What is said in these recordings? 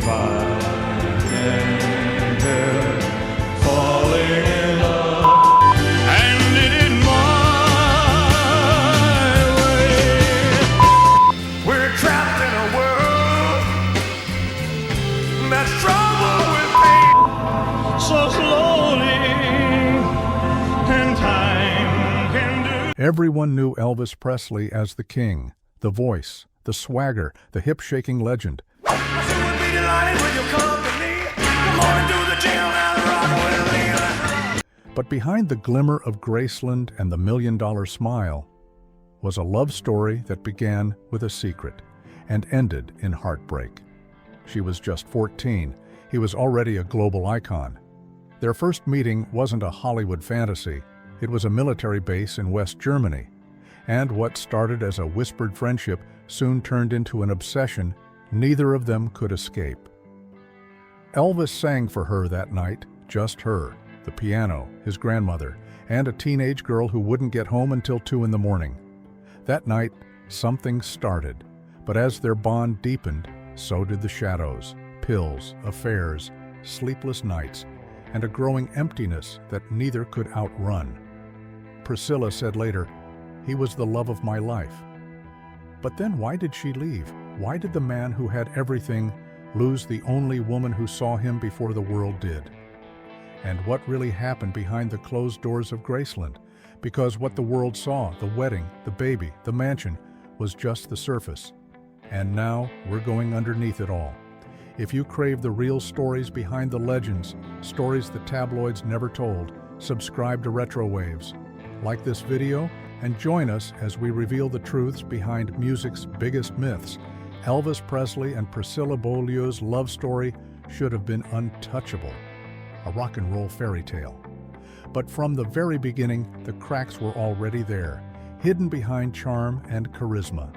if I can help falling in love and did it my way. We're trapped in a world that's troubled with pain. So slowly, and time can do. Everyone knew Elvis Presley as the king, the voice, the swagger, the hip-shaking legend. I sure would be delighted with your company. Come on and do the jam and rock with me. But behind the glimmer of Graceland and the million-dollar smile was a love story that began with a secret and ended in heartbreak. She was just 14. He was already a global icon. Their first meeting wasn't a Hollywood fantasy. It was a military base in West Germany. And what started as a whispered friendship soon turned into an obsession neither of them could escape. Elvis sang for her that night, just her, the piano, his grandmother, and a teenage girl who wouldn't get home until 2 in the morning. That night, something started, but as their bond deepened, so did the shadows, pills, affairs, sleepless nights, and a growing emptiness that neither could outrun. Priscilla said later, "He was the love of my life." But then why did she leave? Why did the man who had everything lose the only woman who saw him before the world did? And what really happened behind the closed doors of Graceland? Because what the world saw, the wedding, the baby, the mansion, was just the surface. And now we're going underneath it all. If you crave the real stories behind the legends, stories the tabloids never told, subscribe to RetroWaves. Like this video and join us as we reveal the truths behind music's biggest myths. Elvis Presley and Priscilla Beaulieu's love story should have been untouchable, a rock and roll fairy tale. But from the very beginning, the cracks were already there, hidden behind charm and charisma.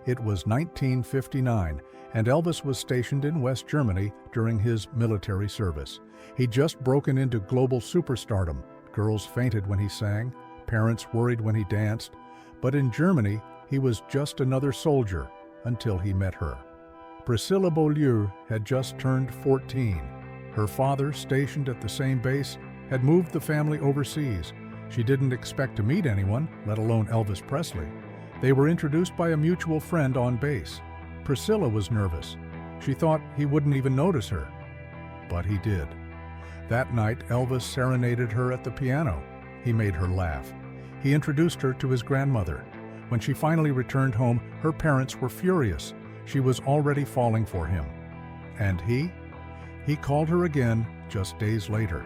It was 1959, and Elvis was stationed in West Germany during his military service. He'd just broken into global superstardom. Girls fainted when he sang, parents worried when he danced, but in Germany, he was just another soldier until he met her. Priscilla Beaulieu had just turned 14. Her father, stationed at the same base, had moved the family overseas. She didn't expect to meet anyone, let alone Elvis Presley. They were introduced by a mutual friend on base. Priscilla was nervous. She thought he wouldn't even notice her. But he did. That night, Elvis serenaded her at the piano. He made her laugh. He introduced her to his grandmother. When she finally returned home, her parents were furious. She was already falling for him. And he? He called her again just days later.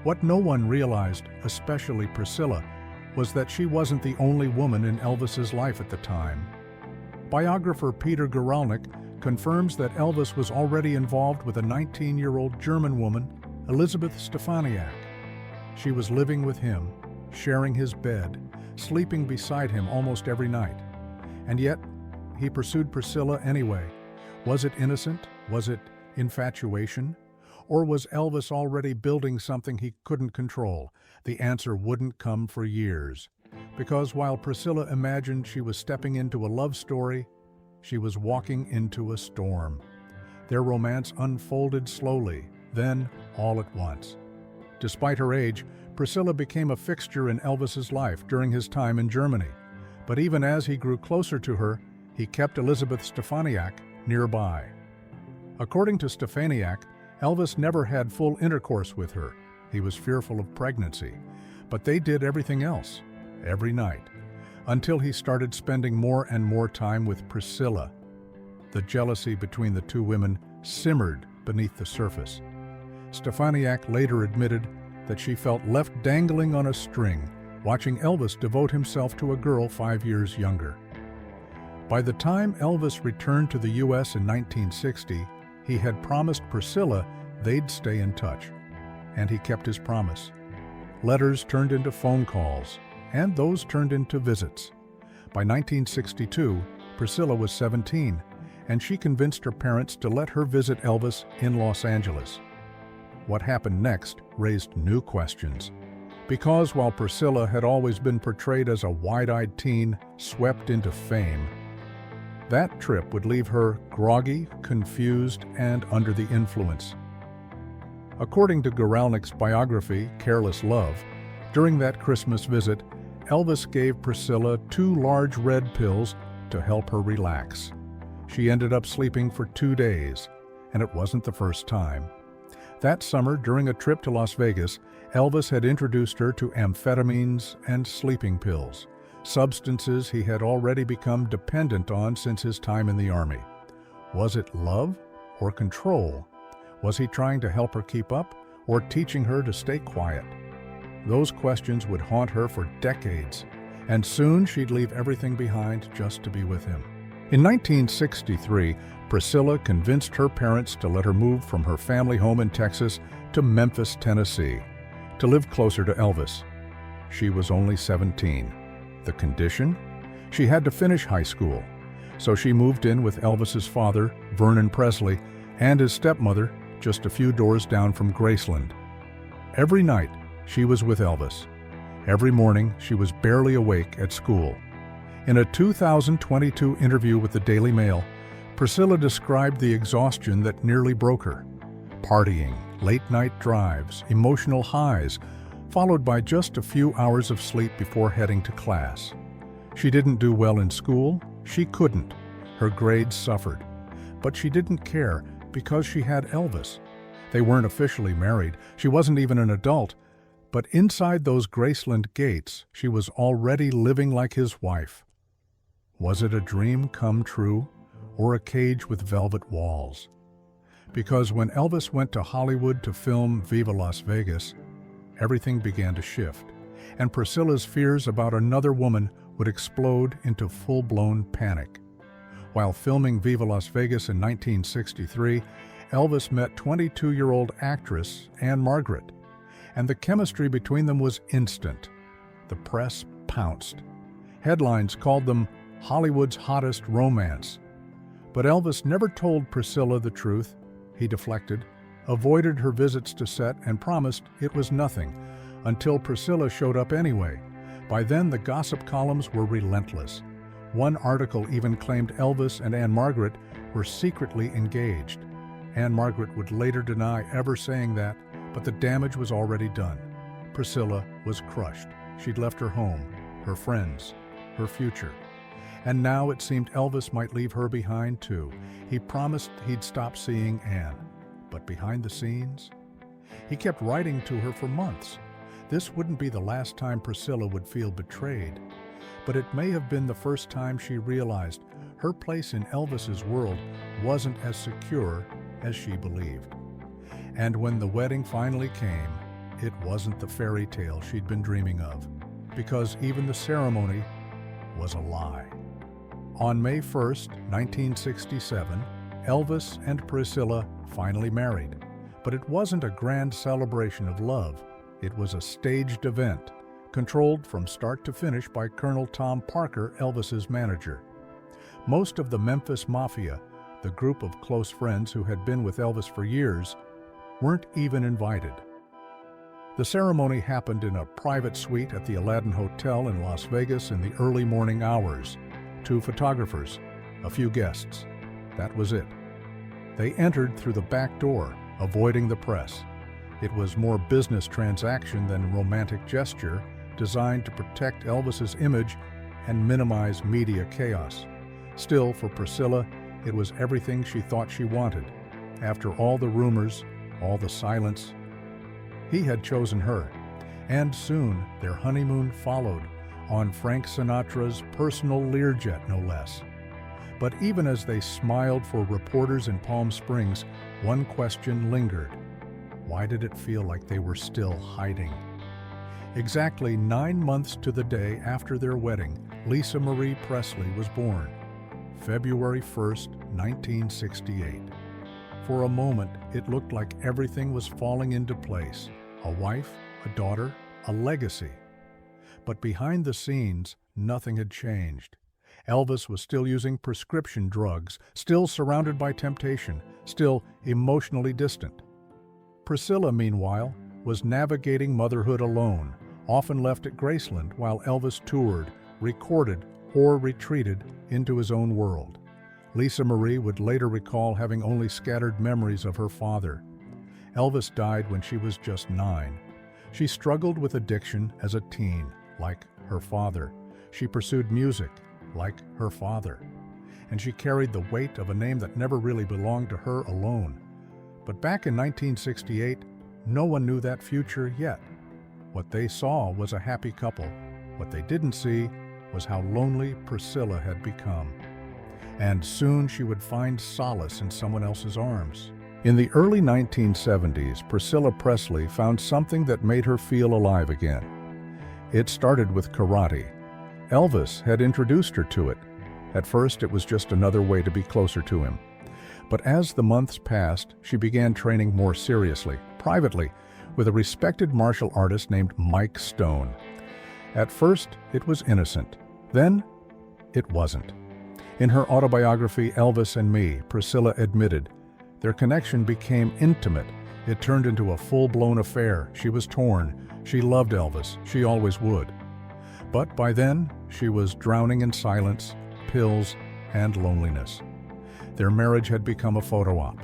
What no one realized, especially Priscilla, was that she wasn't the only woman in Elvis's life at the time. Biographer Peter Guralnick confirms that Elvis was already involved with a 19-year-old German woman, Elizabeth Stefaniak. She was living with him, sharing his bed, sleeping beside him almost every night. And yet, he pursued Priscilla anyway. Was it innocent? Was it infatuation? Or was Elvis already building something he couldn't control? The answer wouldn't come for years. Because while Priscilla imagined she was stepping into a love story, she was walking into a storm. Their romance unfolded slowly, then all at once. Despite her age, Priscilla became a fixture in Elvis's life during his time in Germany. But even as he grew closer to her, he kept Elizabeth Stefaniak nearby. According to Stefaniak, Elvis never had full intercourse with her. He was fearful of pregnancy. But they did everything else, every night, until he started spending more and more time with Priscilla. The jealousy between the two women simmered beneath the surface. Stefaniak later admitted that she felt left dangling on a string, watching Elvis devote himself to a girl 5 years younger. By the time Elvis returned to the U.S. in 1960, he had promised Priscilla they'd stay in touch. And he kept his promise. Letters turned into phone calls, and those turned into visits. By 1962, Priscilla was 17, and she convinced her parents to let her visit Elvis in Los Angeles. What happened next raised new questions. Because while Priscilla had always been portrayed as a wide-eyed teen swept into fame, That trip would leave her groggy, confused, and under the influence. According to Guralnick's biography, Careless Love, during that Christmas visit, Elvis gave Priscilla 2 large red pills to help her relax. She ended up sleeping for 2 days, and it wasn't the first time. That summer, during a trip to Las Vegas, Elvis had introduced her to amphetamines and sleeping pills, substances he had already become dependent on since his time in the Army. Was it love or control? Was he trying to help her keep up or teaching her to stay quiet? Those questions would haunt her for decades, and soon she'd leave everything behind just to be with him. In 1963, Priscilla convinced her parents to let her move from her family home in Texas to Memphis, Tennessee, to live closer to Elvis. She was only 17. The condition? She had to finish high school, so she moved in with Elvis's father, Vernon Presley, and his stepmother, just a few doors down from Graceland. Every night, she was with Elvis. Every morning, she was barely awake at school. In a 2022 interview with the Daily Mail, Priscilla described the exhaustion that nearly broke her. Partying, late-night drives, emotional highs, followed by just a few hours of sleep before heading to class. She didn't do well in school. She couldn't. Her grades suffered. But she didn't care because she had Elvis. They weren't officially married. She wasn't even an adult. But inside those Graceland gates, she was already living like his wife. Was it a dream come true, or a cage with velvet walls? Because when Elvis went to Hollywood to film Viva Las Vegas, everything began to shift, and Priscilla's fears about another woman would explode into full-blown panic. While filming Viva Las Vegas in 1963, Elvis met 22-year-old actress Anne Margaret, and the chemistry between them was instant. The press pounced. Headlines called them Hollywood's hottest romance. But Elvis never told Priscilla the truth. He deflected, avoided her visits to set, and promised it was nothing, until Priscilla showed up anyway. By then, the gossip columns were relentless. One article even claimed Elvis and Anne Margaret were secretly engaged. Anne Margaret would later deny ever saying that, but the damage was already done. Priscilla was crushed. She'd left her home, her friends, her future. And now it seemed Elvis might leave her behind too. He promised he'd stop seeing Anne. But behind the scenes, he kept writing to her for months. This wouldn't be the last time Priscilla would feel betrayed, but it may have been the first time she realized her place in Elvis's world wasn't as secure as she believed. And when the wedding finally came, it wasn't the fairy tale she'd been dreaming of, because even the ceremony was a lie. On May 1st, 1967, Elvis and Priscilla finally married. But it wasn't a grand celebration of love. It was a staged event, controlled from start to finish by Colonel Tom Parker, Elvis's manager. Most of the Memphis Mafia, the group of close friends who had been with Elvis for years, weren't even invited. The ceremony happened in a private suite at the Aladdin Hotel in Las Vegas in the early morning hours. 2 photographers, a few guests. That was it. They entered through the back door, avoiding the press. It was more business transaction than romantic gesture, designed to protect Elvis's image and minimize media chaos. Still, for Priscilla, it was everything she thought she wanted. After all the rumors, all the silence, he had chosen her. And soon, their honeymoon followed, on Frank Sinatra's personal Learjet, no less. But even as they smiled for reporters in Palm Springs, one question lingered. Why did it feel like they were still hiding? Exactly 9 months to the day after their wedding, Lisa Marie Presley was born, February 1st, 1968. For a moment, it looked like everything was falling into place. A wife, a daughter, a legacy. But behind the scenes, nothing had changed. Elvis was still using prescription drugs, still surrounded by temptation, still emotionally distant. Priscilla, meanwhile, was navigating motherhood alone, often left at Graceland while Elvis toured, recorded, or retreated into his own world. Lisa Marie would later recall having only scattered memories of her father. Elvis died when she was just 9. She struggled with addiction as a teen, like her father. She pursued music, like her father. And she carried the weight of a name that never really belonged to her alone. But back in 1968, no one knew that future yet. What they saw was a happy couple. What they didn't see was how lonely Priscilla had become. And soon she would find solace in someone else's arms. In the early 1970s, Priscilla Presley found something that made her feel alive again. It started with karate. Elvis had introduced her to it. At first, it was just another way to be closer to him. But as the months passed, she began training more seriously, privately, with a respected martial artist named Mike Stone. At first, it was innocent. Then, it wasn't. In her autobiography, Elvis and Me, Priscilla admitted, their connection became intimate. It turned into a full-blown affair. She was torn. She loved Elvis. She always would. But by then, she was drowning in silence, pills, and loneliness. Their marriage had become a photo op,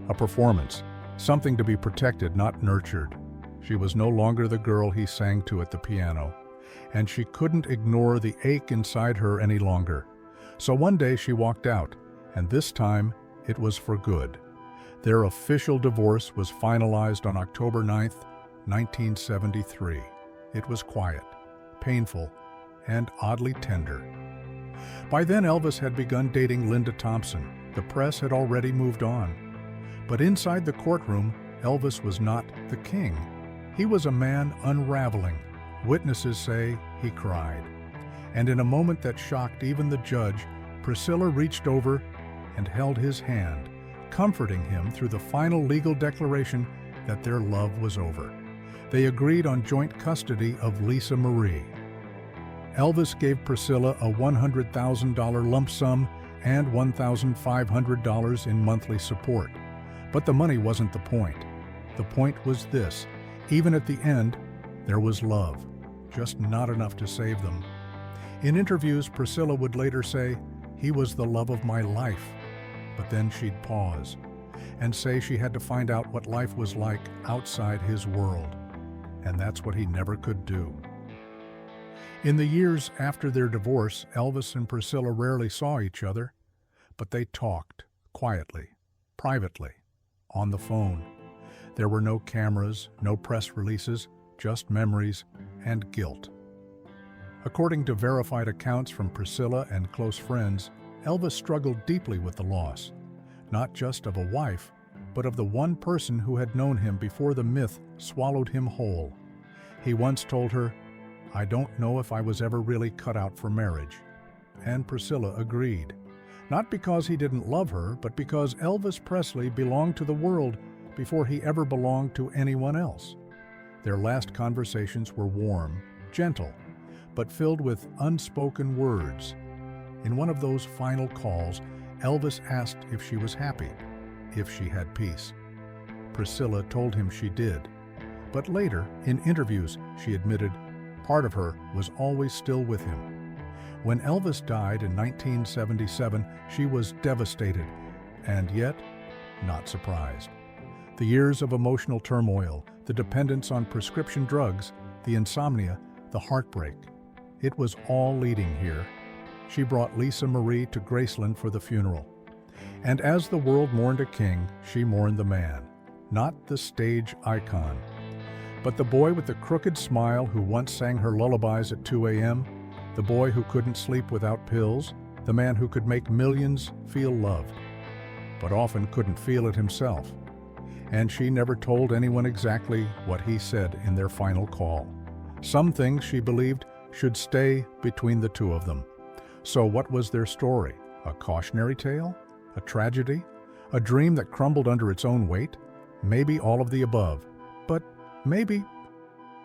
a performance, something to be protected, not nurtured. She was no longer the girl he sang to at the piano, and she couldn't ignore the ache inside her any longer. So one day she walked out, and this time it was for good. Their official divorce was finalized on October 9th, 1973. It was quiet, painful, and oddly tender. By then, Elvis had begun dating Linda Thompson. The press had already moved on. But inside the courtroom, Elvis was not the king. He was a man unraveling. Witnesses say he cried. And in a moment that shocked even the judge, Priscilla reached over and held his hand, comforting him through the final legal declaration that their love was over. They agreed on joint custody of Lisa Marie. Elvis gave Priscilla a $100,000 lump sum and $1,500 in monthly support. But the money wasn't the point. The point was this: even at the end, there was love, just not enough to save them. In interviews, Priscilla would later say, "He was the love of my life." But then she'd pause and say she had to find out what life was like outside his world. And that's what he never could do. In the years after their divorce, Elvis and Priscilla rarely saw each other, but they talked, quietly, privately, on the phone. There were no cameras, no press releases, just memories and guilt. According to verified accounts from Priscilla and close friends, Elvis struggled deeply with the loss, not just of a wife, but of the one person who had known him before the myth swallowed him whole. He once told her, "I don't know if I was ever really cut out for marriage." And Priscilla agreed. Not because he didn't love her, but because Elvis Presley belonged to the world before he ever belonged to anyone else. Their last conversations were warm, gentle, but filled with unspoken words. In one of those final calls, Elvis asked if she was happy, if she had peace. Priscilla told him she did. But later, in interviews, she admitted part of her was always still with him. When Elvis died in 1977, she was devastated, and yet not surprised. The years of emotional turmoil, the dependence on prescription drugs, the insomnia, the heartbreak, it was all leading here. She brought Lisa Marie to Graceland for the funeral. And as the world mourned a king, she mourned the man, not the stage icon, but the boy with the crooked smile who once sang her lullabies at 2 a.m., the boy who couldn't sleep without pills, the man who could make millions feel loved, but often couldn't feel it himself. And she never told anyone exactly what he said in their final call. Some things she believed should stay between the two of them. So what was their story? A cautionary tale? A tragedy? A dream that crumbled under its own weight? Maybe all of the above. But maybe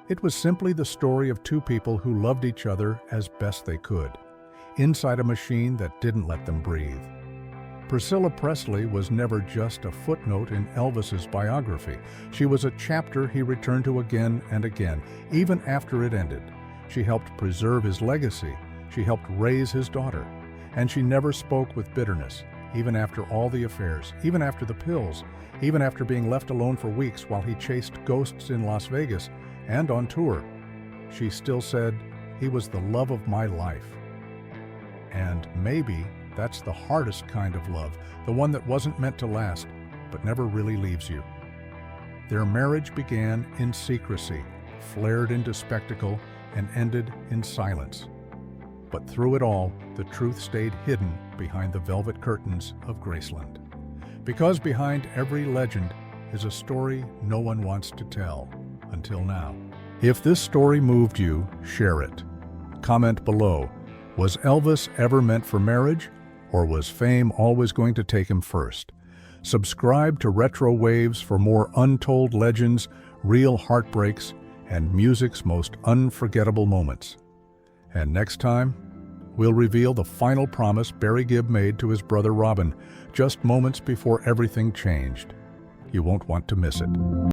it was simply the story of two people who loved each other as best they could, inside a machine that didn't let them breathe. Priscilla Presley was never just a footnote in Elvis's biography. She was a chapter he returned to again and again, even after it ended. She helped preserve his legacy. She helped raise his daughter. And she never spoke with bitterness, even after all the affairs, even after the pills, even after being left alone for weeks while he chased ghosts in Las Vegas and on tour. She still said, "He was the love of my life." And maybe that's the hardest kind of love, the one that wasn't meant to last, but never really leaves you. Their marriage began in secrecy, flared into spectacle, and ended in silence. But through it all, the truth stayed hidden behind the velvet curtains of Graceland. Because behind every legend is a story no one wants to tell, until now. If this story moved you, share it. Comment below. Was Elvis ever meant for marriage, or was fame always going to take him first? Subscribe to RetroWaves for more untold legends, real heartbreaks, and music's most unforgettable moments. And next time, we'll reveal the final promise Barry Gibb made to his brother Robin, just moments before everything changed. You won't want to miss it.